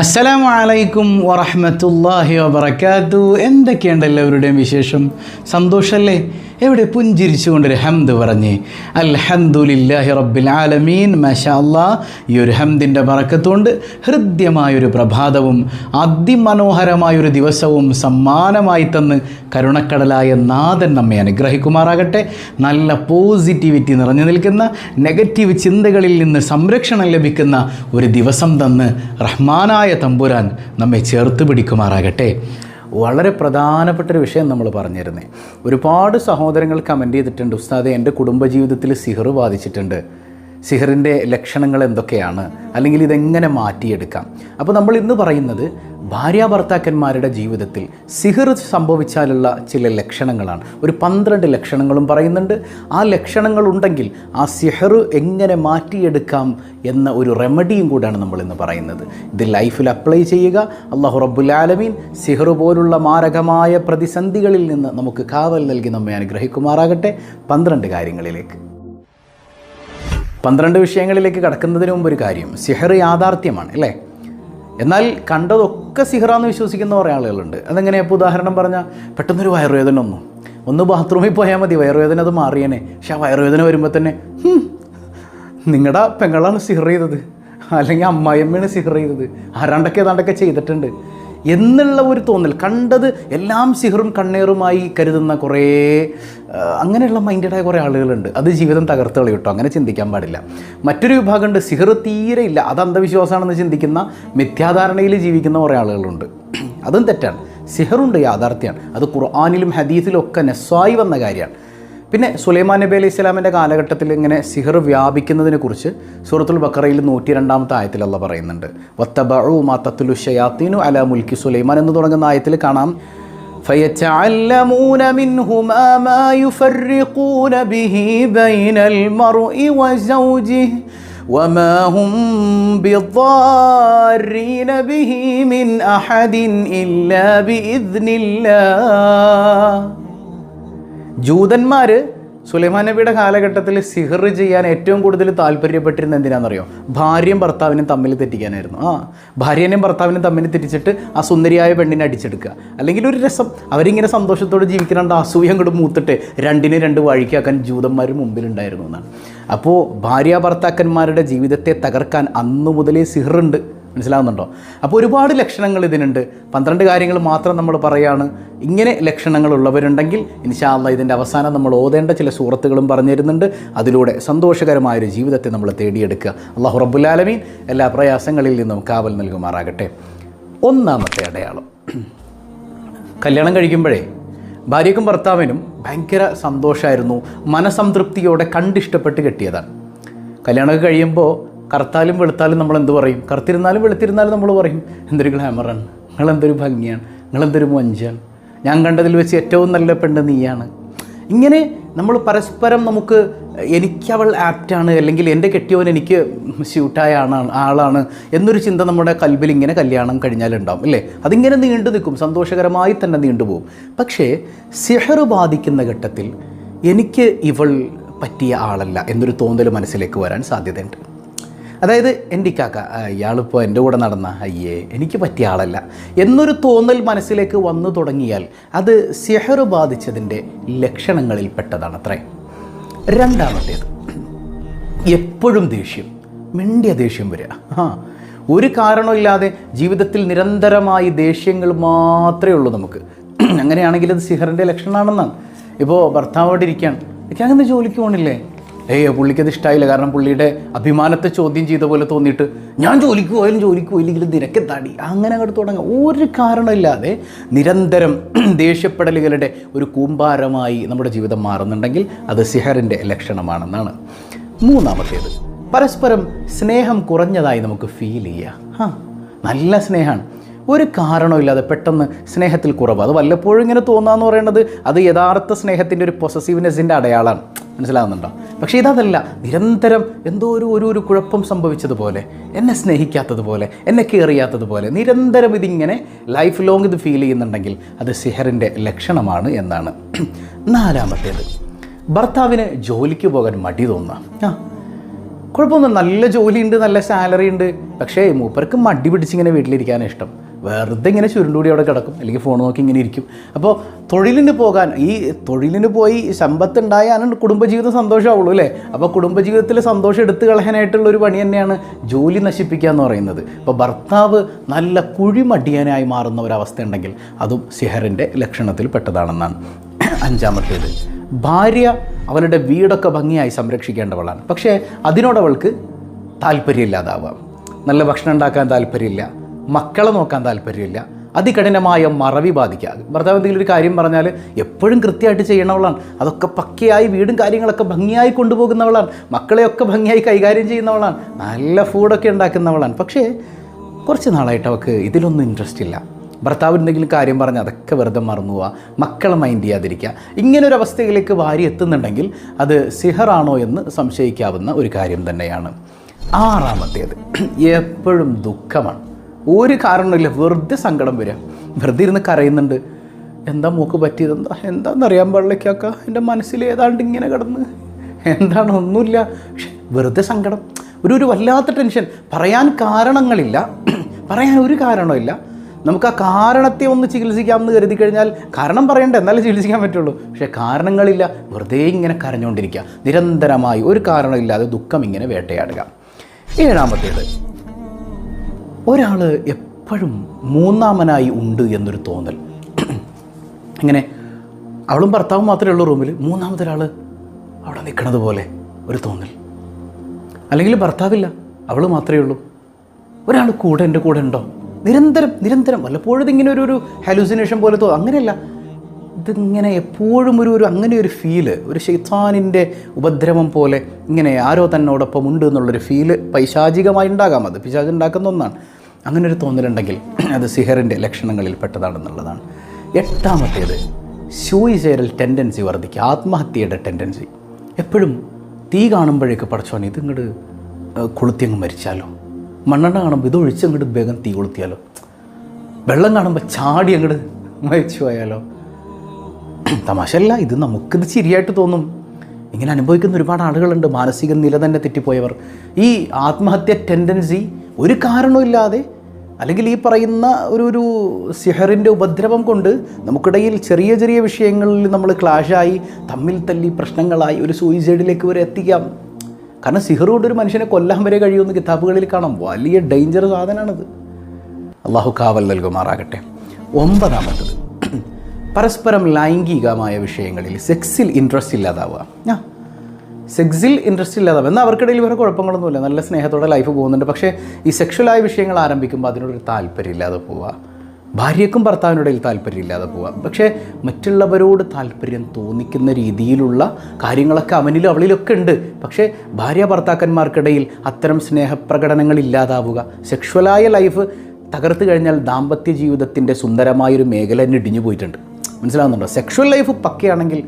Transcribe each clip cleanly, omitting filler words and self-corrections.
അസ്സലാമു അലൈക്കും വറഹ്മത്തുള്ളാഹി വബറകാതു. എന്തൊക്കെയുണ്ട് എല്ലാവരുടെയും വിശേഷം? സന്തോഷമല്ലേ? എവിടെ പുഞ്ചിരിച്ചുകൊണ്ടൊരു ഹംദ് പറഞ്ഞ് അൽഹംദുലില്ലാഹി റബ്ബിൽ ആലമീൻ. മാഷാ അല്ലാഹ്. ഈ ഒരു ഹംദിൻ്റെ ബറക്കത്തുകൊണ്ട് ഹൃദ്യമായൊരു പ്രഭാതവും അതിമനോഹരമായൊരു ദിവസവും സമ്മാനമായി തന്ന് കരുണക്കടലായ നാഥൻ നമ്മെ അനുഗ്രഹിക്കുമാറാകട്ടെ. നല്ല പോസിറ്റിവിറ്റി നിറഞ്ഞു നിൽക്കുന്ന നെഗറ്റീവ് ചിന്തകളിൽ നിന്ന് സംരക്ഷണം ലഭിക്കുന്ന ഒരു ദിവസം തന്ന് റഹ്മാനായ തമ്പുരാൻ നമ്മെ ചേർത്ത് പിടിക്കുമാറാകട്ടെ. വളരെ പ്രധാനപ്പെട്ടൊരു വിഷയം നമ്മൾ പറഞ്ഞിരുന്നേ. ഒരുപാട് സഹോദരങ്ങൾ കമൻറ്റ് ചെയ്തിട്ടുണ്ട്, ഉസ്താദെ എൻ്റെ കുടുംബജീവിതത്തിൽ സിഹർ ബാധിച്ചിട്ടുണ്ട്, സിഹറിൻ്റെ ലക്ഷണങ്ങൾ എന്തൊക്കെയാണ്, അല്ലെങ്കിൽ ഇതെങ്ങനെ മാറ്റിയെടുക്കാം. അപ്പോൾ നമ്മൾ ഇന്ന് പറയുന്നത് ഭാര്യ ഭർത്താക്കന്മാരുടെ ജീവിതത്തിൽ സിഹർ സംഭവിച്ചാലുള്ള ചില ലക്ഷണങ്ങളാണ്. ഒരു 12 ലക്ഷണങ്ങളും പറയുന്നുണ്ട്. ആ ലക്ഷണങ്ങളുണ്ടെങ്കിൽ ആ സിഹർ എങ്ങനെ മാറ്റിയെടുക്കാം എന്ന ഒരു റെമഡിയും കൂടാണ് നമ്മളിന്ന് പറയുന്നത്. ഇത് ലൈഫിൽ അപ്ലൈ ചെയ്യുക. അല്ലാഹു റബ്ബുൽ ആലമീൻ സിഹർ പോലുള്ള മാരകമായ പ്രതിസന്ധികളിൽ നിന്ന് നമുക്ക് കാവൽ നൽകി നമ്മെ അനുഗ്രഹിക്കുമാറാകട്ടെ. 12 കാര്യങ്ങളിലേക്ക് 12 വിഷയങ്ങളിലേക്ക് കടക്കുന്നതിന് മുമ്പ് ഒരു കാര്യം, സിഹർ യാഥാർത്ഥ്യമാണ് അല്ലേ? എന്നാൽ കണ്ടതൊക്കെ സിഹറാന്ന് വിശ്വസിക്കുന്ന കുറേ ആളുകളുണ്ട്. അതെങ്ങനെയാണ്? ഇപ്പോൾ ഉദാഹരണം പറഞ്ഞാൽ പെട്ടെന്നൊരു വയറുവേദന ഒന്ന് ബാത്റൂമിൽ പോയാൽ മതി, വയറുവേദന അത് മാറിയേനെ. പക്ഷെ ആ വയറുവേദന വരുമ്പോൾ തന്നെ നിങ്ങളുടെ പെങ്ങളാണ് സിഹർ ചെയ്തത്, അല്ലെങ്കിൽ അമ്മായിയമ്മയാണ് സിഹർ ചെയ്തത്, ആരാണ്ടൊക്കെ ചെയ്തിട്ടുണ്ട് എന്നുള്ള ഒരു തോന്നൽ. കണ്ടത് എല്ലാം സിഹറും കണ്ണേറുമായി കരുതുന്ന കുറേ അങ്ങനെയുള്ള മൈൻഡായ കുറേ ആളുകളുണ്ട്. അത് ജീവിതം തകർത്ത് കളയും. അങ്ങനെ ചിന്തിക്കാൻ പാടില്ല. മറ്റൊരു വിഭാഗമുണ്ട്, സിഹർ തീരെ ഇല്ല, അത് അന്ധവിശ്വാസമാണെന്ന് ചിന്തിക്കുന്ന മിഥ്യാധാരണയിൽ ജീവിക്കുന്ന കുറേ ആളുകളുണ്ട്. അതും തെറ്റാണ്. സിഹറുണ്ട്, യാഥാർത്ഥ്യമാണ്. അത് ഖുർആനിലും ഹദീസിലും ഒക്കെ നസ്സായി വന്ന കാര്യമാണ്. പിന്നെ സുലൈമാൻ നബി അലൈഹി സ്വലാമിൻ്റെ കാലഘട്ടത്തിൽ ഇങ്ങനെ സിഹർ വ്യാപിക്കുന്നതിനെ കുറിച്ച് സൂറത്തുൽ ബഖറയിൽ 102-ാമത്തെ ആയത്തിൽ അല്ലാഹ് പറയുന്നുണ്ട്. വത്തബഉ മാ തത്ലു ശയാത്തീനു അലാ മുൽക്കി സുലൈമാൻ എന്ന് തുടങ്ങുന്ന ആയത്തിൽ കാണാം, ഫയതഅല്ലമൂന മിൻഹുമാ മാ യുഫർരിഖൂന ബിഹി ബൈനൽ മർഇ വസൗജിഹി വമാ ഹും ബിദ്ദാരീന ബിഹി മിൻ അഹദിൻ ഇല്ലാ ബിഇദ്നില്ലാഹ്. ജൂതന്മാർ സുലൈമാൻ നബിയുടെ കാലഘട്ടത്തിൽ സിഹർ ചെയ്യാൻ ഏറ്റവും കൂടുതൽ താല്പര്യപ്പെട്ടിരുന്നത് എന്തിനാണെന്നറിയോ? ഭാര്യയും ഭർത്താവിനും തമ്മിൽ തെറ്റിക്കാനായിരുന്നു. ഭാര്യനെയും ഭർത്താവിനും തമ്മിൽ തെറ്റിച്ചിട്ട് ആ സുന്ദരിയായ പെണ്ണിനെ അടിച്ചെടുക്കുക. അല്ലെങ്കിൽ ഒരു രസം, അവരിങ്ങനെ സന്തോഷത്തോടെ ജീവിക്കുന്നുണ്ട്. അസൂയ അങ്ങോട്ട് മൂത്തിട്ട് രണ്ടിനെ 2 വഴിക്കാക്കാൻ ജൂതന്മാർ മുമ്പിലുണ്ടായിരുന്നു എന്നാണ്. അപ്പോൾ ഭാര്യ ഭർത്താക്കന്മാരുടെ ജീവിതത്തെ തകർക്കാൻ അന്നു മുതലേ സിഹറുണ്ട്. മനസ്സിലാവുന്നുണ്ടോ? അപ്പോൾ ഒരുപാട് ലക്ഷണങ്ങൾ ഇതിനുണ്ട്. 12 കാര്യങ്ങൾ മാത്രം നമ്മൾ പറയാണ്. ഇങ്ങനെ ലക്ഷണങ്ങളുള്ളവരുണ്ടെങ്കിൽ ഇൻഷാ അല്ലാഹ് ഇതിൻ്റെ അവസാനം നമ്മൾ ഓതേണ്ട ചില സൂറത്തുകളും പറഞ്ഞു തരുന്നുണ്ട്. അതിലൂടെ സന്തോഷകരമായൊരു ജീവിതത്തെ നമ്മൾ തേടിയെടുക്കുക. അല്ലാഹു റബ്ബുൽ ആലമീൻ എല്ലാ പ്രയാസങ്ങളിൽ നിന്നും കാവൽ നൽകുമാറാകട്ടെ. ഒന്നാമത്തെ അടയാളം, കല്യാണം കഴിക്കുമ്പോഴേ ഭാര്യയ്ക്കും ഭർത്താവിനും ഭയങ്കര സന്തോഷമായിരുന്നു, മനസംതൃപ്തിയോടെ കണ്ടിഷ്ടപ്പെട്ട് കെട്ടിയതാണ്. കല്യാണമൊക്കെ കഴിയുമ്പോൾ കറുത്താലും വെളുത്താലും നമ്മൾ എന്ത് പറയും? കറുത്തിരുന്നാലും വെളുത്തിരുന്നാലും നമ്മൾ പറയും എന്തൊരു ഗ്ലാമറാണ്, നിങ്ങളെന്തൊരു ഭംഗിയാണ്, നിങ്ങളെന്തൊരു മൊഞ്ചാണ്, ഞാൻ കണ്ടതിൽ വെച്ച് ഏറ്റവും നല്ല പെണ്ണ് നീയാണ്. ഇങ്ങനെ നമ്മൾ പരസ്പരം നമുക്ക് എനിക്കവൾ ആപ്റ്റാണ്, അല്ലെങ്കിൽ എൻ്റെ കെട്ടിയവൻ എനിക്ക് സ്യൂട്ടായ ആളാണ് എന്നൊരു ചിന്ത നമ്മുടെ കൽബിൽ ഇങ്ങനെ കല്യാണം കഴിഞ്ഞാലുണ്ടാവും അല്ലേ? അതിങ്ങനെ നീണ്ടു നിൽക്കും, സന്തോഷകരമായി തന്നെ നീണ്ടുപോകും. പക്ഷേ സിഹർ ബാധിക്കുന്ന ഘട്ടത്തിൽ എനിക്ക് ഇവൾ പറ്റിയ ആളല്ല എന്നൊരു തോന്നൽ മനസ്സിലേക്ക് വരാൻ സാധ്യതയുണ്ട്. അതായത് എൻ്റെ കാക്ക ഇയാളിപ്പോൾ എൻ്റെ കൂടെ നടന്ന എനിക്ക് പറ്റിയ ആളല്ല എന്നൊരു തോന്നൽ മനസ്സിലേക്ക് വന്നു തുടങ്ങിയാൽ അത് സിഹർ ബാധിച്ചതിൻ്റെ ലക്ഷണങ്ങളിൽ പെട്ടതാണ് അത്രേ. രണ്ടാമത്തേത്, എപ്പോഴും ദേഷ്യം, മിണ്ടിയ ദേഷ്യം വരിക. ഒരു കാരണമില്ലാതെ ജീവിതത്തിൽ നിരന്തരമായി ദേഷ്യങ്ങൾ മാത്രമേ ഉള്ളൂ നമുക്ക്. അങ്ങനെയാണെങ്കിൽ അത് സിഹറിൻ്റെ ലക്ഷണമാണെന്നാണ്. ഇപ്പോൾ ഭർത്താവോട് ഇരിക്കുകയാണ്, എനിക്ക് അങ്ങനെ ജോലിക്ക് പോകണില്ലേ, പുള്ളിക്കത് ഇഷ്ടമായില്ല, കാരണം പുള്ളിയുടെ അഭിമാനത്തെ ചോദ്യം ചെയ്ത പോലെ തോന്നിയിട്ട് ഞാൻ ജോലിക്ക് പോയില്ലെങ്കിലും നിനക്കെത്താടി, അങ്ങനെ അങ്ങോട്ട് തുടങ്ങുക. ഒരു കാരണമില്ലാതെ നിരന്തരം ദേഷ്യപ്പെടലുകളുടെ ഒരു കൂമ്പാരമായി നമ്മുടെ ജീവിതം മാറുന്നുണ്ടെങ്കിൽ അത് സിഹറിൻ്റെ ലക്ഷണമാണെന്നാണ്. മൂന്നാമത്തേത്, പരസ്പരം സ്നേഹം കുറഞ്ഞതായി നമുക്ക് ഫീൽ ചെയ്യുക. നല്ല സ്നേഹമാണ്, ഒരു കാരണമില്ലാതെ പെട്ടെന്ന് സ്നേഹത്തിൽ കുറവ്. അത് വല്ലപ്പോഴും ഇങ്ങനെ തോന്നുക പറയുന്നത് അത് യഥാർത്ഥ സ്നേഹത്തിൻ്റെ ഒരു പൊസസീവ്നെസ്സിൻ്റെ അടയാളമാണ്. മനസ്സിലാകുന്നുണ്ടോ? പക്ഷേ ഇതല്ല, നിരന്തരം എന്തോ ഒരു കുഴപ്പം സംഭവിച്ചതുപോലെ, എന്നെ സ്നേഹിക്കാത്തതുപോലെ, എന്നെ കെയർ ചെയ്യാത്തതുപോലെ നിരന്തരം ഇതിങ്ങനെ ലൈഫ് ലോങ് ഇത് ഫീൽ ചെയ്യുന്നുണ്ടെങ്കിൽ അത് സിഹറിൻ്റെ ലക്ഷണമാണ് എന്നാണ്. നാലാമത്തേത്, ഭർത്താവിന് ജോലിക്ക് പോകാൻ മടി തോന്നുക. കുഴപ്പമൊന്നും, നല്ല ജോലിയുണ്ട്, നല്ല സാലറി ഉണ്ട്. പക്ഷേ മൂപ്പർക്ക് മടി പിടിച്ചിങ്ങനെ വീട്ടിലിരിക്കാനാണ് ഇഷ്ടം. വെറുതെ ഇങ്ങനെ ചുരുണ്ടുകൂടി അവിടെ കിടക്കും, അല്ലെങ്കിൽ ഫോൺ നോക്കി ഇങ്ങനെ ഇരിക്കും. അപ്പോൾ തൊഴിലിന് പോകാൻ, ഈ തൊഴിലിന് പോയി സമ്പത്തുണ്ടായാലും കുടുംബജീവിതം സന്തോഷമാവുള്ളൂ അല്ലേ? അപ്പോൾ കുടുംബജീവിതത്തിൽ സന്തോഷം എടുത്തു കളയാനായിട്ടുള്ളൊരു പണി തന്നെയാണ് ജോലി നശിപ്പിക്കുക എന്ന് പറയുന്നത്. അപ്പോൾ ഭർത്താവ് നല്ല കുഴിമടിയനായി മാറുന്ന ഒരവസ്ഥ ഉണ്ടെങ്കിൽ അതും സിഹറിൻ്റെ ലക്ഷണത്തിൽ പെട്ടതാണെന്നാണ്. അഞ്ചാമത്തേത്, ഭാര്യ അവളുടെ വീടൊക്കെ ഭംഗിയായി സംരക്ഷിക്കേണ്ടവളാണ്, പക്ഷേ അതിനോടവൾക്ക് താല്പര്യമില്ലാതാവാം. നല്ല ഭക്ഷണം ഉണ്ടാക്കാൻ താല്പര്യമില്ല, മക്കളെ നോക്കാൻ താല്പര്യമില്ല, അതികഠിനമായ മറവി ബാധിക്കുക. ഭർത്താവ് എന്തെങ്കിലും ഒരു കാര്യം പറഞ്ഞാൽ എപ്പോഴും കൃത്യമായിട്ട് ചെയ്യണവളാണ്, അതൊക്കെ പക്കയായി വീടും കാര്യങ്ങളൊക്കെ ഭംഗിയായി കൊണ്ടുപോകുന്നവളാണ്, മക്കളെയൊക്കെ ഭംഗിയായി കൈകാര്യം ചെയ്യുന്നവളാണ്, നല്ല ഫുഡൊക്കെ ഉണ്ടാക്കുന്നവളാണ്. പക്ഷേ കുറച്ച് നാളായിട്ട് അവൾക്ക് ഇതിലൊന്നും ഇൻട്രസ്റ്റ് ഇല്ല. ഭർത്താവ് എന്തെങ്കിലും കാര്യം പറഞ്ഞ് അതൊക്കെ വെറുതെ മറന്നു പോവുക, മക്കളെ മൈൻഡ് ചെയ്യാതിരിക്കുക. ഇങ്ങനൊരവസ്ഥയിലേക്ക് ഭാര്യ എത്തുന്നുണ്ടെങ്കിൽ അത് സിഹറാണോ എന്ന് സംശയിക്കാവുന്ന ഒരു കാര്യം തന്നെയാണ്. ആറാമത്തേത്, എപ്പോഴും ദുഃഖമാണ്. ഒരു കാരണമില്ല, വെറുതെ സങ്കടം വരിക, വെറുതെ ഇരുന്ന് കരയുന്നുണ്ട്. എന്താ മൂക്ക് പറ്റിയത്, എന്താണെന്നറിയാൻ പാടില്ലേക്കാക്ക, എൻ്റെ മനസ്സിൽ ഏതാണ്ട് ഇങ്ങനെ കിടന്ന് എന്താണ്, ഒന്നുമില്ല, പക്ഷെ വെറുതെ സങ്കടം, ഒരു വല്ലാത്ത ടെൻഷൻ. പറയാൻ കാരണങ്ങളില്ല, പറയാൻ ഒരു കാരണമില്ല. നമുക്ക് ആ കാരണത്തെ ഒന്ന് ചികിത്സിക്കാമെന്ന് കരുതി കഴിഞ്ഞാൽ കാരണം പറയണ്ട, എന്നാലേ ചികിത്സിക്കാൻ പറ്റുള്ളൂ. പക്ഷേ കാരണങ്ങളില്ല, വെറുതെ ഇങ്ങനെ കരഞ്ഞുകൊണ്ടിരിക്കുക, നിരന്തരമായി ഒരു കാരണമില്ലാതെ ദുഃഖം ഇങ്ങനെ വേട്ടയാടുക. ഏഴാമത്തേത്, ഒരാൾ എപ്പോഴും മൂന്നാമനായി ഉണ്ട് എന്നൊരു തോന്നൽ. ഇങ്ങനെ അവളും ഭർത്താവും മാത്രമേ ഉള്ളൂ റൂമിൽ, മൂന്നാമതൊരാൾ അവിടെ നിൽക്കണത് പോലെ ഒരു തോന്നൽ. അല്ലെങ്കിൽ ഭർത്താവില്ല, അവൾ മാത്രമേ ഉള്ളൂ, ഒരാൾ കൂടെ എൻ്റെ കൂടെ ഉണ്ടോ, നിരന്തരം വല്ലപ്പോഴും ഇതിങ്ങനെ ഒരു ഹാലൂസിനേഷൻ പോലെ തോന്നും. അങ്ങനെയല്ല, ഇതിങ്ങനെ എപ്പോഴും അങ്ങനെ ഒരു ഫീല്, ഒരു ശൈത്താനിൻ്റെ ഉപദ്രവം പോലെ ഇങ്ങനെ ആരോ തന്നോടൊപ്പം ഉണ്ട് എന്നുള്ളൊരു ഫീല് പൈശാചികമായി ഉണ്ടാകാം. അത് പിശാച് ഉണ്ടാക്കുന്ന ഒന്നാണ്. അങ്ങനെ ഒരു തോന്നലുണ്ടെങ്കിൽ അത് സിഹറിൻ്റെ ലക്ഷണങ്ങളിൽ പെട്ടതാണെന്നുള്ളതാണ്. എട്ടാമത്തേത്, സൂയിസൈഡൽ ടെൻഡൻസി വർദ്ധിക്കുക, ആത്മഹത്യയുടെ ടെൻഡൻസി. എപ്പോഴും തീ കാണുമ്പോഴേക്ക് പടച്ചോനെ ഇത് ഇങ്ങോട്ട് കൊളുത്തിയങ്ങ് മരിച്ചാലോ, മണ്ണെണ്ണ കാണുമ്പോൾ ഇത് ഒഴിച്ചങ്ങോട്ട് വേഗം തീ കൊളുത്തിയാലോ, വെള്ളം കാണുമ്പോൾ ചാടി അങ്ങോട്ട് മരിച്ചു പോയാലോ. തമാശല്ല, ഇത് നമുക്കിത് ശരിയായിട്ട് തോന്നും. ഇങ്ങനെ അനുഭവിക്കുന്ന ഒരുപാട് ആളുകളുണ്ട്, മാനസിക നില തന്നെ തെറ്റിപ്പോയവർ. ഈ ആത്മഹത്യ ടെൻഡൻസി ഒരു കാരണമില്ലാതെ, അല്ലെങ്കിൽ ഈ പറയുന്ന ഒരു സിഹറിൻ്റെ ഉപദ്രവം കൊണ്ട് നമുക്കിടയിൽ ചെറിയ ചെറിയ വിഷയങ്ങളിൽ നമ്മൾ ക്ലാഷായി തമ്മിൽ തല്ലി പ്രശ്നങ്ങളായി ഒരു സൂയിസൈഡിലേക്ക് വരെ എത്തിക്കാം. കാരണം സിഹർ കൊണ്ട് ഒരു മനുഷ്യനെ കൊല്ലാൻ വരെ കഴിയുമെന്ന് കിതാബുകളിൽ കാണാം. വലിയ ഡേഞ്ചർ സാധനമാണിത്. അള്ളാഹു കാവൽ നൽകുമാറാകട്ടെ. ഒമ്പതാമത്തത്, പരസ്പരം ലൈംഗികമായ വിഷയങ്ങളിൽ സെക്സിൽ ഇൻട്രസ്റ്റ് ഇല്ലാതാവുക. സെക്സിൽ ഇൻട്രസ്റ്റ് ഇല്ലാതാവുക എന്നാൽ അവർക്കിടയിൽ വേറെ കുഴപ്പങ്ങളൊന്നുമില്ല, നല്ല സ്നേഹത്തോടെ ലൈഫ് പോകുന്നുണ്ട്. പക്ഷേ ഈ സെക്ഷലായ വിഷയങ്ങൾ ആരംഭിക്കുമ്പോൾ അതിനൊരു താല്പര്യമില്ലാതെ പോവുക, ഭാര്യയ്ക്കും ഭർത്താവിനിടയിൽ താല്പര്യമില്ലാതെ പോവുക. പക്ഷേ മറ്റുള്ളവരോട് താല്പര്യം തോന്നിക്കുന്ന രീതിയിലുള്ള കാര്യങ്ങളൊക്കെ അവനിലും അവളിലൊക്കെ ഉണ്ട്. പക്ഷേ ഭാര്യ ഭർത്താക്കന്മാർക്കിടയിൽ അത്തരം സ്നേഹപ്രകടനങ്ങൾ ഇല്ലാതാവുക, സെക്ഷുവലായ ലൈഫ് തകർത്ത് കഴിഞ്ഞാൽ ദാമ്പത്യ ജീവിതത്തിൻ്റെ സുന്ദരമായൊരു മേഖല തന്നെ ഇടിഞ്ഞു പോയിട്ടുണ്ട്. മനസ്സിലാകുന്നുണ്ടോ? സെക്ഷുവൽ ലൈഫ് പക്കയാണെങ്കിൽ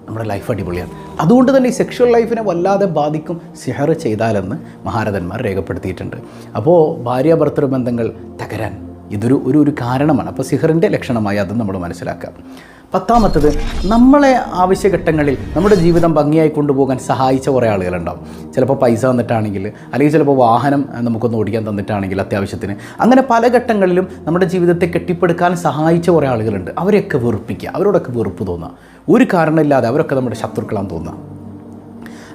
നമ്മുടെ ലൈഫ് അടിപൊളിയാണ്. അതുകൊണ്ട് തന്നെ ഈ സെക്ഷുവൽ ലൈഫിനെ വല്ലാതെ ബാധിക്കും സിഹർ ചെയ്താലെന്ന് മഹാരഥന്മാർ രേഖപ്പെടുത്തിയിട്ടുണ്ട്. അപ്പോൾ ഭാര്യ ഭർത്തൃ ബന്ധങ്ങൾ തകരാൻ ഇതൊരു ഒരു കാരണമാണ്. അപ്പോൾ സിഹറിൻ്റെ ലക്ഷണമായി അത് നമ്മൾ മനസ്സിലാക്കാം. പത്താമത്തത്, നമ്മളെ ആവശ്യഘട്ടങ്ങളിൽ നമ്മുടെ ജീവിതം ഭംഗിയായി കൊണ്ടുപോകാൻ സഹായിച്ച കുറേ ആളുകളുണ്ടാവും. ചിലപ്പോൾ പൈസ തന്നിട്ടാണെങ്കിൽ, അല്ലെങ്കിൽ ചിലപ്പോൾ വാഹനം നമുക്കൊന്ന് ഓടിക്കാൻ തന്നിട്ടാണെങ്കിൽ അത്യാവശ്യത്തിന്, അങ്ങനെ പല ഘട്ടങ്ങളിലും നമ്മുടെ ജീവിതത്തെ കെട്ടിപ്പടുക്കാൻ സഹായിച്ച കുറേ ആളുകളുണ്ട്. അവരെയൊക്കെ വെറുപ്പിക്കുക, അവരോടൊക്കെ വെറുപ്പ് തോന്നുക, ഒരു കാരണമില്ലാതെ അവരൊക്കെ നമ്മുടെ ശത്രുക്കളാന്ന് തോന്നുക.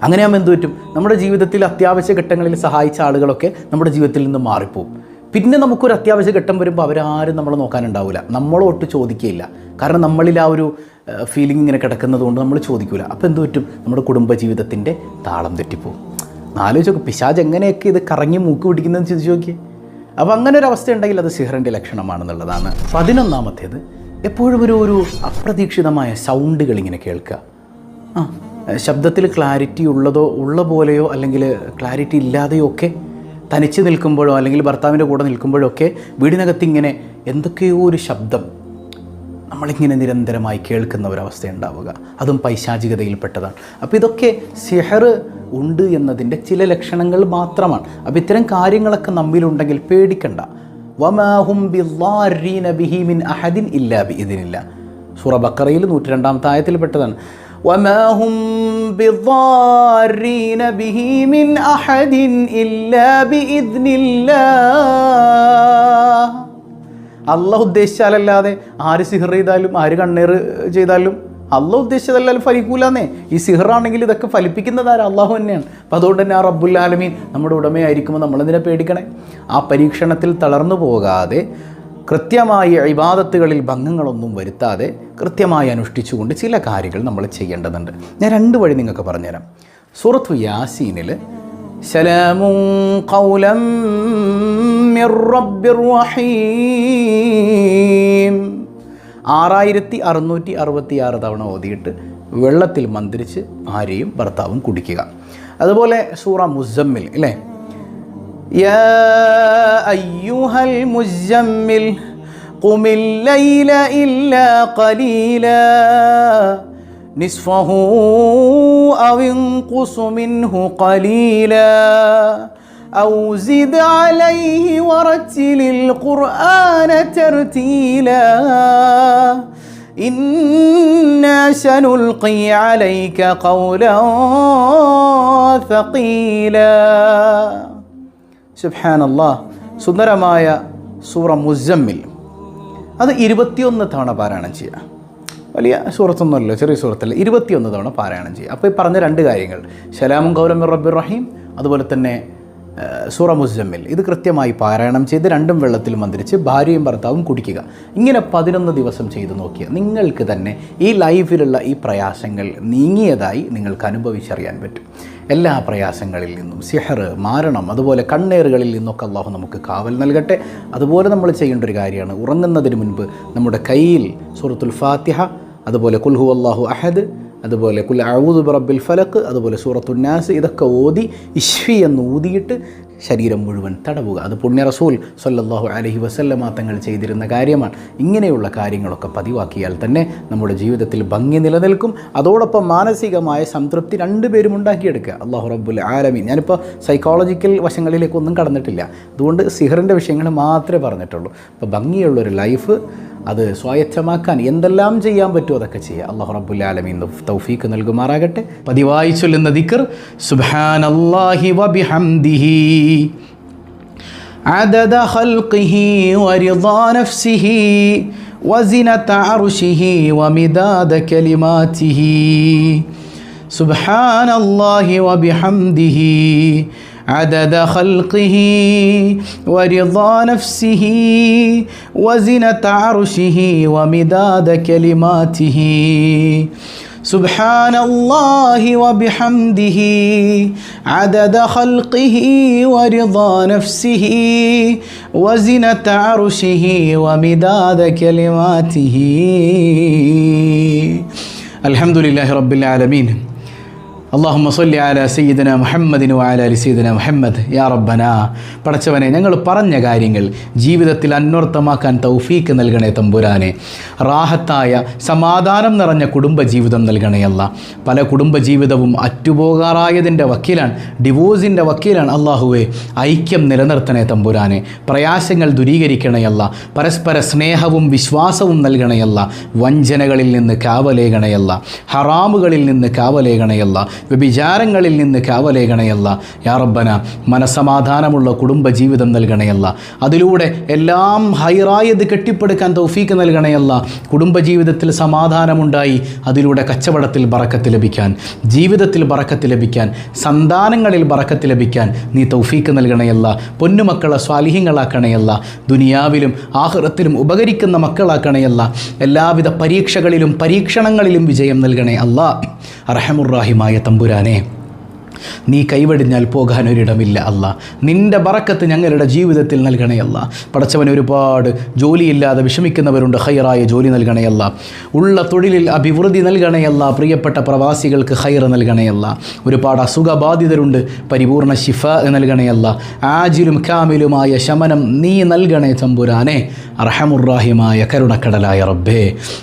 അങ്ങനെയാകുമ്പോൾ എന്ത് പറ്റും? നമ്മുടെ ജീവിതത്തിൽ അത്യാവശ്യ ഘട്ടങ്ങളിൽ സഹായിച്ച ആളുകളൊക്കെ നമ്മുടെ ജീവിതത്തിൽ നിന്ന് മാറിപ്പോവും. പിന്നെ നമുക്കൊരു അത്യാവശ്യ ഘട്ടം വരുമ്പോൾ അവരാരും നമ്മളെ നോക്കാനുണ്ടാവില്ല, നമ്മളോട്ട് ചോദിക്കുകയില്ല. കാരണം നമ്മളിൽ ആ ഒരു ഫീലിംഗ് ഇങ്ങനെ കിടക്കുന്നത് കൊണ്ട് നമ്മൾ ചോദിക്കില്ല. അപ്പോൾ എന്ത് പറ്റും? നമ്മുടെ കുടുംബജീവിതത്തിൻ്റെ താളം തെറ്റിപ്പോവും. ആലോചിച്ച് നോക്കും, പിശാച് എങ്ങനെയൊക്കെ ഇത് കറങ്ങി മൂക്ക് പിടിക്കുന്നതെന്ന് ചിന്തിച്ച് നോക്കി. അപ്പോൾ അങ്ങനെ ഒരു അവസ്ഥ ഉണ്ടെങ്കിൽ അത് സിഹറിൻ്റെ ലക്ഷണമാണെന്നുള്ളതാണ്. 11ാമത്തേത്, എപ്പോഴും ഒരു അപ്രതീക്ഷിതമായ സൗണ്ടുകൾ ഇങ്ങനെ കേൾക്കുക. ശബ്ദത്തിൽ ക്ലാരിറ്റി ഉള്ള പോലെയോ അല്ലെങ്കിൽ ക്ലാരിറ്റി ഇല്ലാതെയോ ഒക്കെ തനിച്ച് നിൽക്കുമ്പോഴോ അല്ലെങ്കിൽ ഭർത്താവിൻ്റെ കൂടെ നിൽക്കുമ്പോഴോ ഒക്കെ വീടിനകത്ത് ഇങ്ങനെ എന്തൊക്കെയോ ഒരു ശബ്ദം നമ്മളിങ്ങനെ നിരന്തരമായി കേൾക്കുന്ന ഒരവസ്ഥ ഉണ്ടാവുക, അതും പൈശാചികതയിൽപ്പെട്ടതാണ്. അപ്പോൾ ഇതൊക്കെ സിഹർ ഉണ്ട് എന്നതിൻ്റെ ചില ലക്ഷണങ്ങൾ മാത്രമാണ്. അപ്പോൾ ഇത്തരം കാര്യങ്ങളൊക്കെ നമ്മിലുണ്ടെങ്കിൽ പേടിക്കണ്ട. വമാ ഹും ബിദ്ദാരീന ബിഹി മിൻ അഹദിൻ ഇല്ലാ ബിഇദ്നില്ലാ. സൂറ ബഖറയിൽ 102-ാമത്തെ ആയത്തിൽപ്പെട്ടതാണ്. വമാ ഹും ബിദ്ദാരീന ബിഹി മിൻ അഹദിൻ ഇല്ലാ ബിഇദ്നില്ലാഹ്. അള്ളാഹു ഉദ്ദേശിച്ചാലല്ലാതെ ആര് സിഹർ ചെയ്താലും ആര് കണ്ണീർ ചെയ്താലും അള്ളാഹു ഉദ്ദേശിച്ചതല്ലാലും ഫലിക്കൂലെന്നേ. ഈ സിഹറാണെങ്കിൽ ഇതൊക്കെ ഫലിപ്പിക്കുന്നതാരാ? അള്ളാഹു തന്നെയാണ്. അപ്പം അതുകൊണ്ട് തന്നെ ആ റബ്ബുൽ ആലമീൻ നമ്മുടെ ഉടമയായിരിക്കുമ്പോൾ നമ്മളെന്തിനെ പേടിക്കണേ? ആ പരീക്ഷണത്തിൽ തളർന്നു പോകാതെ കൃത്യമായി ഇബാദത്തുകളിൽ ഭംഗങ്ങളൊന്നും വരുത്താതെ കൃത്യമായി അനുഷ്ഠിച്ചുകൊണ്ട് ചില കാര്യങ്ങൾ നമ്മൾ ചെയ്യേണ്ടതുണ്ട്. ഞാൻ 2 വഴി നിങ്ങൾക്ക് പറഞ്ഞുതരാം. സൂറത്തു യാസീനിൽ സലാമുൻ ഖൗലൻ മിർ റബ്ബിർ റഹീം 6666 തവണ ഓതിയിട്ട് വെള്ളത്തിൽ മന്ത്രിച്ച് ഭാര്യയും ഭർത്താവും കുടിക്കുക. അതുപോലെ സൂറ മുസമ്മിൽ അല്ലേ, യാ അയ്യുഹൽ മുസമ്മിൽ ഖുമിൽ ലൈല ഇല്ലാ ഖലീലാ നിസ്ഫഹു ഔ ഇൻഖുസ് മിൻഹു ഖലീലാ ഔ സിദ് അലൈഹി വറത്തിലിൽ ഖുർആന തർതീലാ ഇന്നാ സനുൽഖി അലൈക ഖൗലൻ സഖീലാ. സുബ്ഹാനല്ലാഹ്. സുന്ദരമായ സൂറ മുസമ്മിൽ അത് 21 തവണ പാരായണം ചെയ്യുക. വലിയ സൂറത്തൊന്നുമല്ലോ, ചെറിയ സൂറത്തല്ല, 21 തവണ പാരായണം ചെയ്യുക. അപ്പോൾ ഈ പറഞ്ഞ 2 കാര്യങ്ങൾ, സലാമുൻ ഖൗലൻ മിർ റബ്ബിർ റഹീം, അതുപോലെ തന്നെ സൂറ മുസമ്മിൽ, ഇത് കൃത്യമായി പാരായണം ചെയ്ത് 2 വെള്ളത്തിൽ മന്ത്രിച്ച് ഭാര്യയും ഭർത്താവും കുടിക്കുക. ഇങ്ങനെ 11 ദിവസം ചെയ്തു നോക്കിയാൽ നിങ്ങൾക്ക് തന്നെ ഈ ലൈഫിലുള്ള ഈ പ്രയാസങ്ങൾ നീങ്ങിയതായി നിങ്ങൾക്ക് അനുഭവിച്ചറിയാൻ പറ്റും. എല്ലാ പ്രയാസങ്ങളിൽ നിന്നും, സിഹർ, മാരണം, അതുപോലെ കണ്ണേറുകളിൽ നിന്നൊക്കെ അള്ളാഹു നമുക്ക് കാവൽ നൽകട്ടെ. അതുപോലെ നമ്മൾ ചെയ്യേണ്ട ഒരു കാര്യമാണ്, ഉറങ്ങുന്നതിന് മുൻപ് നമ്മുടെ കയ്യിൽ സൂറത്തുൽ ഫാത്തിഹ, അതുപോലെ ഖുൽ ഹുവല്ലാഹു അഹദ്, അതുപോലെ ഖുൽ അഊദു ബിറബ്ബിൽ ഫലഖ്, അതുപോലെ സൂറത്തുൻ നാസ്, ഇതൊക്കെ ഓതി ഇശ്ഫി എന്ന് ഊതിയിട്ട് ശരീരം മുഴുവൻ തടവുക. അത് പുണ്യ റസൂൽ സ്വല്ലല്ലാഹു അലൈഹി വസല്ലമ തങ്ങൾ ചെയ്തിരുന്ന കാര്യമാണ്. ഇങ്ങനെയുള്ള കാര്യങ്ങളൊക്കെ പതിവാക്കിയാൽ തന്നെ നമ്മുടെ ജീവിതത്തിൽ ഭംഗി നിലനിൽക്കും. അതോടൊപ്പം മാനസികമായ സംതൃപ്തി 2 പേരും ഉണ്ടാക്കിയെടുക്കുക. അല്ലാഹു റബ്ബുൽ ആലമീൻ. ഞാനിപ്പോൾ സൈക്കോളജിക്കൽ വശങ്ങളിലേക്കൊന്നും കടന്നിട്ടില്ല, അതുകൊണ്ട് സിഹറിൻ്റെ വിഷയങ്ങൾ മാത്രമേ പറഞ്ഞിട്ടുള്ളൂ. അപ്പോൾ ഭംഗിയുള്ളൊരു ലൈഫ് അത് സ്വായത്തമാക്കാൻ എന്തെല്ലാം ചെയ്യാൻ പറ്റുമോ അതൊക്കെ ചെയ്യുക. അല്ലാഹു റബ്ബുൽ ആലമീൻ തൗഫീഖ് നൽകുമാറാകട്ടെ. പതിവായി ചൊല്ലുന്ന ദിക്ർ സുബ്ഹാനല്ലാഹി വബിഹംദിഹി അദദ ഖൽഖിഹി വറിദാ നഫ്സിഹി വസിനത അർശിഹി വമിദാദ കലിമാതിഹി. സുബ്ഹാനല്ലാഹി വബിഹംദിഹി عدد خلقه ورضا نفسه وزنة عرشه ومداد كلماته. سبحان الله وبحمده عدد خلقه ورضا نفسه وزنة عرشه ومداد كلماته. الحمد لله رب العالمين. അല്ലാഹുമ്മ സ്വല്ലി അലാ സയ്യിദിന മുഹമ്മദിൻ വഅലാ ആലി സയ്യിദിന മുഹമ്മദ്. യാ റബ്ബന, പടച്ചവനെ, ഞങ്ങൾ പറഞ്ഞ കാര്യങ്ങൾ ജീവിതത്തിൽ അന്വർത്ഥമാക്കാൻ തൗഫീക്ക് നൽകണേ തമ്പുരാനെ. റാഹത്തായ സമാധാനം നിറഞ്ഞ കുടുംബജീവിതം നൽകണേ അല്ലാ. പല കുടുംബജീവിതവും അറ്റുപോകാറായതിൻ്റെ വക്കീലാണ്, ഡിവോഴ്സിൻ്റെ വക്കീലാണ്. അല്ലാഹുവേ, ഐക്യം നിലനിർത്തണേ തമ്പുരാനെ. പ്രയാസങ്ങൾ ദൂരീകരിക്കണയല്ല. പരസ്പര സ്നേഹവും വിശ്വാസവും നൽകണയല്ല. വഞ്ചനകളിൽ നിന്ന് കാവലേകണയല്ല. ഹറാമുകളിൽ നിന്ന് കാവലേകണയല്ല. വ്യഭിചാരങ്ങളിൽ നിന്ന് കാവലേകണയല്ല. യാ റബ്ബന, മനസമാധാനമുള്ള കുടുംബജീവിതം നൽകണയല്ല. അതിലൂടെ എല്ലാം ഹൈറായത് കെട്ടിപ്പടുക്കാൻ തൗഫീക്ക് നൽകണയല്ല. കുടുംബജീവിതത്തിൽ സമാധാനമുണ്ടായി അതിലൂടെ കച്ചവടത്തിൽ ബറക്കത്ത് ലഭിക്കാൻ, ജീവിതത്തിൽ ബറക്കത്ത് ലഭിക്കാൻ, സന്താനങ്ങളിൽ ബറക്കത്ത് ലഭിക്കാൻ നീ തൗഫീക്ക് നൽകണയല്ല. പൊന്നുമക്കളെ സ്വാലിഹീങ്ങളാക്കണയല്ല. ദുനിയാവിലും ആഖിറത്തിലും ഉപകരിക്കുന്ന മക്കളാക്കണയല്ല. എല്ലാവിധ പരീക്ഷകളിലും പരീക്ഷണങ്ങളിലും വിജയം നൽകണേ അല്ലാ. അർഹമുർ-റഹീമായ തമ്പുരാനെ, നീ കൈവടിഞ്ഞാൽ പോകാനൊരിടമില്ല അല്ലാ. നിൻ്റെ ബറക്കത്ത് ഞങ്ങളുടെ ജീവിതത്തിൽ നൽകണയല്ല. പടച്ചവന് ഒരുപാട് ജോലിയില്ലാതെ വിഷമിക്കുന്നവരുണ്ട്, ഹൈറായ ജോലി നൽകണയല്ല. ഉള്ള തൊഴിലിൽ അഭിവൃദ്ധി നൽകണയല്ല. പ്രിയപ്പെട്ട പ്രവാസികൾക്ക് ഹൈർ നൽകണയല്ല. ഒരുപാട് അസുഖബാധിതരുണ്ട്, പരിപൂർണ ശിഫ നൽകണയല്ല. ആജിലും കാമിലുമായ ശമനം നീ നൽകണേ തമ്പുരാനെ. അർഹമുർ-റഹീമായ കരുണക്കടലായ റബ്ബേ,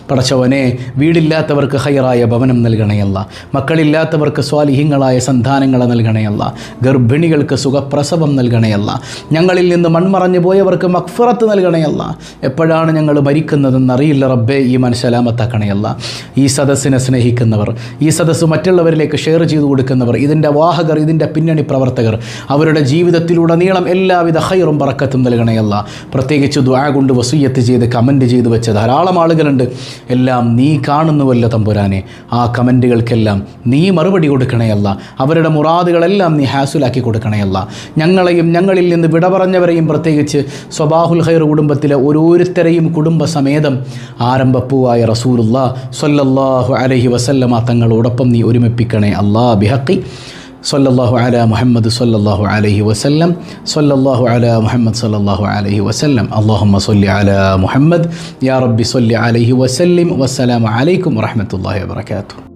പടച്ചവനെ, വീടില്ലാത്തവർക്ക് ഹൈറായ ഭവനം നൽകണയല്ല. മക്കളില്ലാത്തവർക്ക് സ്വാലിഹീങ്ങളായ സന്താനങ്ങൾ സന്താനങ്ങളെ നൽകണയല്ല. ഗർഭിണികൾക്ക് സുഖപ്രസവം നൽകണയല്ല. ഞങ്ങളിൽ നിന്ന് മൺമറഞ്ഞു പോയവർക്ക് മഗ്ഫിറത്ത് നൽകണയല്ല. എപ്പോഴാണ് ഞങ്ങൾ മരിക്കുന്നതെന്നറിയില്ല റബ്ബേ, ഈമാൻ സലാമത്താക്കണയല്ല. ഈ സദസ്സിനെ സ്നേഹിക്കുന്നവർ, ഈ സദസ്സ് മറ്റുള്ളവരിലേക്ക് ഷെയർ ചെയ്തു കൊടുക്കുന്നവർ, ഇതിൻ്റെ വാഹകർ, ഇതിൻ്റെ പിന്നണി പ്രവർത്തകർ, അവരുടെ ജീവിതത്തിലുടനീളം എല്ലാവിധ ഖൈറും ബറക്കത്തും നൽകണയല്ല. പ്രത്യേകിച്ച് ദുആ കൊണ്ട് വസിയ്യത്ത് ചെയ്ത് കമൻറ്റ് ചെയ്തു വെച്ച ധാരാളം ആളുകളുണ്ട്. എല്ലാം നീ കാണുന്നുവല്ലോ തമ്പുരാനെ. ആ കമൻറ്റുകൾക്കെല്ലാം നീ മറുപടി കൊടുക്കണയല്ല. അവരുടെ മുറാദുകളെല്ലാം നീ ഹാസുലാക്കി കൊടുക്കണയല്ല. ഞങ്ങളെയും ഞങ്ങളിൽ നിന്ന് വിട പറഞ്ഞവരെയും പ്രത്യേകിച്ച് സ്വബാഹുൽ ഖൈർ കുടുംബത്തിലെ ഓരോരുത്തരെയും കുടുംബസമേതം ആരംഭപ്പൂവായ റസൂലുള്ളാഹി സ്വല്ലല്ലാഹു അലൈഹി വസല്ലമ തങ്ങളോടൊപ്പം നീ ഒരുമിപ്പിക്കണേ അല്ലാ. ബിഹഖി സ്വല്ലല്ലാഹു അലാ മുഹമ്മദ് സ്വല്ലല്ലാഹു അലൈഹി വസല്ലം, സ്വല്ലല്ലാഹു അലാ മുഹമ്മദ് സ്വല്ലല്ലാഹു അലൈഹി വസല്ലം. അല്ലാഹുമ്മ സ്വല്ലി അലാ മുഹമ്മദ് യാ റബ്ബി സ്വല്ലി അലൈഹി വസല്ലിം. വസ്സലാമു അലൈക്കും വറഹ്മത്തുള്ളാഹി വബറകാതുഹു.